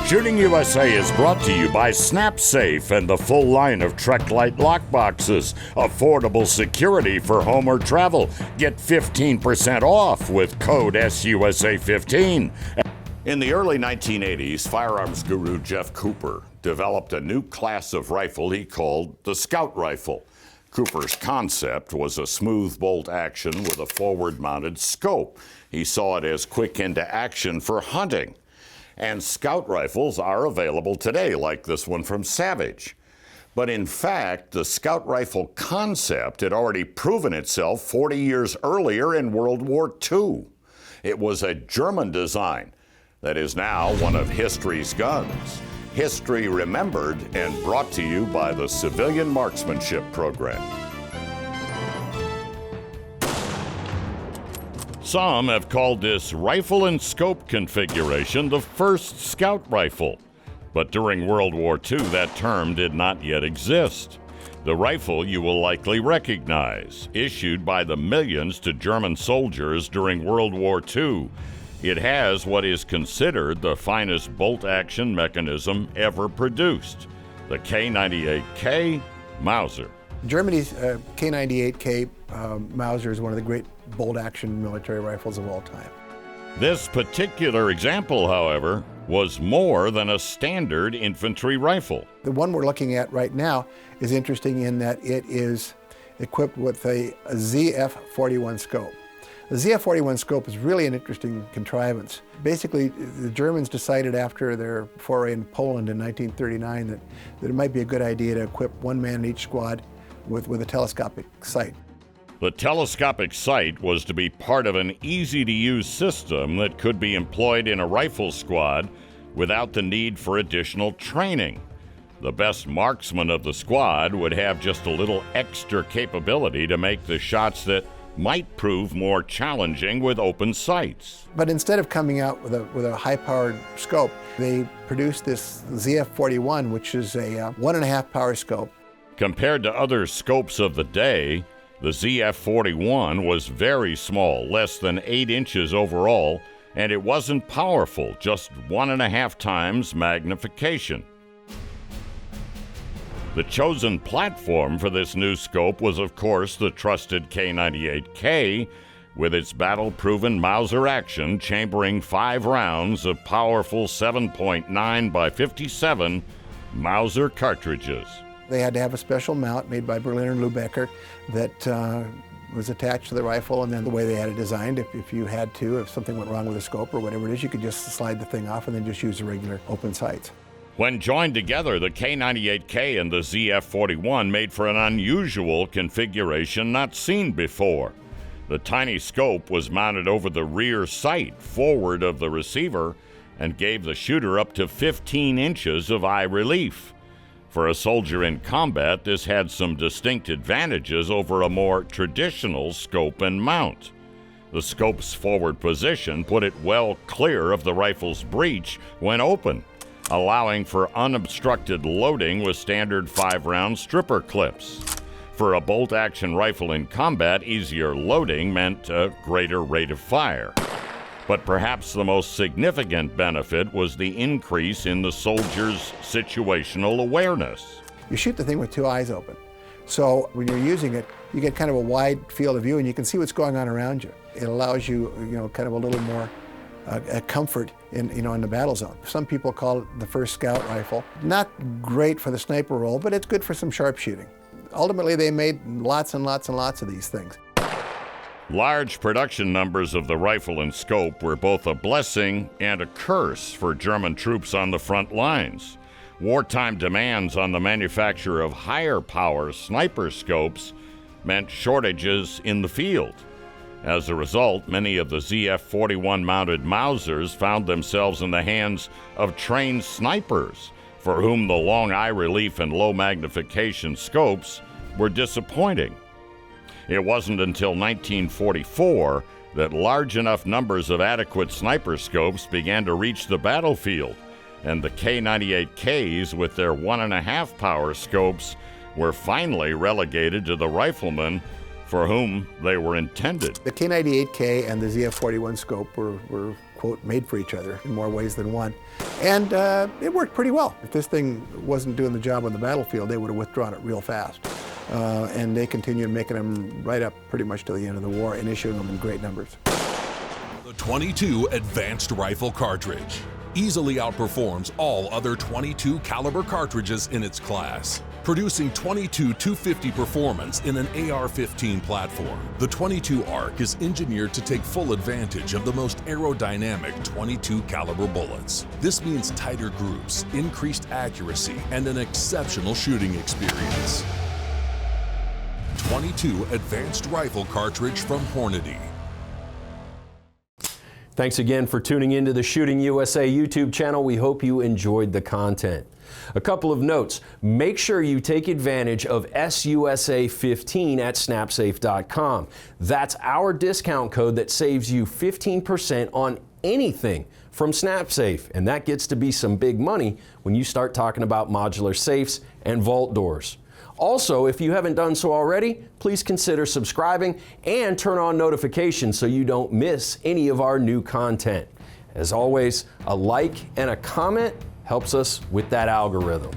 Shooting USA is brought to you by SnapSafe and the full line of Trek-Lite lockboxes. Affordable security for home or travel. Get 15% off with code SUSA15. In the early 1980s, firearms guru Jeff Cooper developed a new class of rifle he called the Scout Rifle. Cooper's concept was a smooth bolt action with a forward-mounted scope. He saw it as quick into action for hunting. And Scout rifles are available today, like this one from Savage. But in fact, the Scout rifle concept had already proven itself 40 years earlier in World War II. It was a German design that is now one of history's guns. History remembered and brought to you by the Civilian Marksmanship Program. Some have called this rifle and scope configuration the first Scout rifle. But during World War II, that term did not yet exist. The rifle you will likely recognize, issued by the millions to German soldiers during World War II. It has what is considered the finest bolt-action mechanism ever produced, the K98K Mauser. Germany's K98K Mauser is one of the great bolt-action military rifles of all time. This particular example, however, was more than a standard infantry rifle. The one we're looking at right now is interesting in that it is equipped with a ZF-41 scope. The ZF-41 scope is really an interesting contrivance. Basically, the Germans decided after their foray in Poland in 1939 that it might be a good idea to equip one man in each squad with a telescopic sight. The telescopic sight was to be part of an easy-to-use system that could be employed in a rifle squad without the need for additional training. The best marksman of the squad would have just a little extra capability to make the shots that might prove more challenging with open sights. But instead of coming out with a high-powered scope, they produced this ZF-41, which is a 1.5 power scope. Compared to other scopes of the day, the ZF-41 was very small, less than 8 inches overall, and it wasn't powerful, just 1.5 times magnification. The chosen platform for this new scope was, of course, the trusted K98K, with its battle-proven Mauser action chambering 5 rounds of powerful 7.9 by 57 Mauser cartridges. They had to have a special mount made by Berliner and Lübecker that was attached to the rifle, and then the way they had it designed, if you had to, if something went wrong with the scope or whatever it is, you could just slide the thing off and then just use the regular open sights. When joined together, the K98K and the ZF-41 made for an unusual configuration not seen before. The tiny scope was mounted over the rear sight forward of the receiver and gave the shooter up to 15 inches of eye relief. For a soldier in combat, this had some distinct advantages over a more traditional scope and mount. The scope's forward position put it well clear of the rifle's breech when open, allowing for unobstructed loading with standard 5-round stripper clips. For a bolt-action rifle in combat, easier loading meant a greater rate of fire. But perhaps the most significant benefit was the increase in the soldier's situational awareness. You shoot the thing with 2 eyes open. So when you're using it, you get kind of a wide field of view and you can see what's going on around you. It allows you, kind of a little more comfort in the battle zone. Some people call it the first scout rifle. Not great for the sniper role, but it's good for some sharpshooting. Ultimately, they made lots and lots and lots of these things. Large production numbers of the rifle and scope were both a blessing and a curse for German troops on the front lines. Wartime demands on the manufacture of higher power sniper scopes meant shortages in the field. As a result, many of the ZF-41 mounted Mausers found themselves in the hands of trained snipers, for whom the long eye relief and low magnification scopes were disappointing. It wasn't until 1944 that large enough numbers of adequate sniper scopes began to reach the battlefield, and the K98Ks with their 1.5 power scopes were finally relegated to the riflemen for whom they were intended. The K98K and the ZF-41 scope were quote, made for each other in more ways than one. And it worked pretty well. If this thing wasn't doing the job on the battlefield, they would have withdrawn it real fast. And they continued making them right up pretty much to the end of the war and issuing them in great numbers. The .22 Advanced Rifle Cartridge easily outperforms all other .22 caliber cartridges in its class, producing .22-250 performance in an AR-15 platform. The .22 ARC is engineered to take full advantage of the most aerodynamic .22 caliber bullets. This means tighter groups, increased accuracy, and an exceptional shooting experience. .22 Advanced Rifle Cartridge from Hornady. Thanks again for tuning into the Shooting USA YouTube channel. We hope you enjoyed the content. A couple of notes. Make sure you take advantage of SUSA15 at snapsafe.com. That's our discount code that saves you 15% on anything from SnapSafe, and that gets to be some big money when you start talking about modular safes and vault doors. Also, if you haven't done so already, please consider subscribing and turn on notifications so you don't miss any of our new content. As always, a like and a comment helps us with that algorithm.